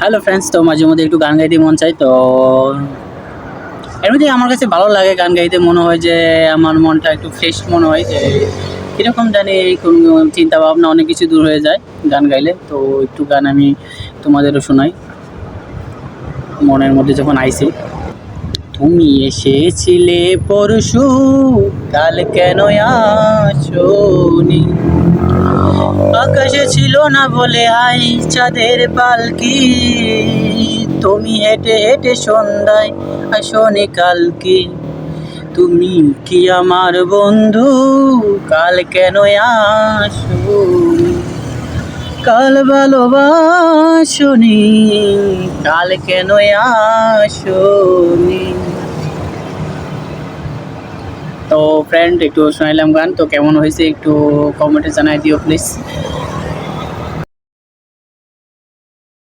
Hello friends, তো মাঝে মধ্যে একটু গান গাইতে মন চাই। তো এমনিতেই আমার কাছে ভালো লাগে গান গাইতে, মনে হয় যে আমার মনটা একটু ফ্রেশ মনে হয়, যে কীরকম জানি এই কোনো চিন্তা ভাবনা অনেক কিছু দূর হয়ে যায় গান গাইলে। তো একটু গান আমি তোমাদেরও শোনাই মনের মধ্যে যখন আইছে। তুমি এসেছিলে পরশু, কাল কেন আসোনি? আকাশে ছিল না বলে আই চাঁদের পালকি, তুমি হেঁটে হেঁটে সন্ধ্যায় আসনি কালকে। তুমি কি আমার বন্ধু, কাল কেন আসোনি? কাল ভালোবাসনি, কাল কেন আসোনি? তো ফ্রেন্ড, একটু শোনাইলাম গান, তো কেমন হয়েছে একটু কমেন্টে জানাই দিও প্লিজ।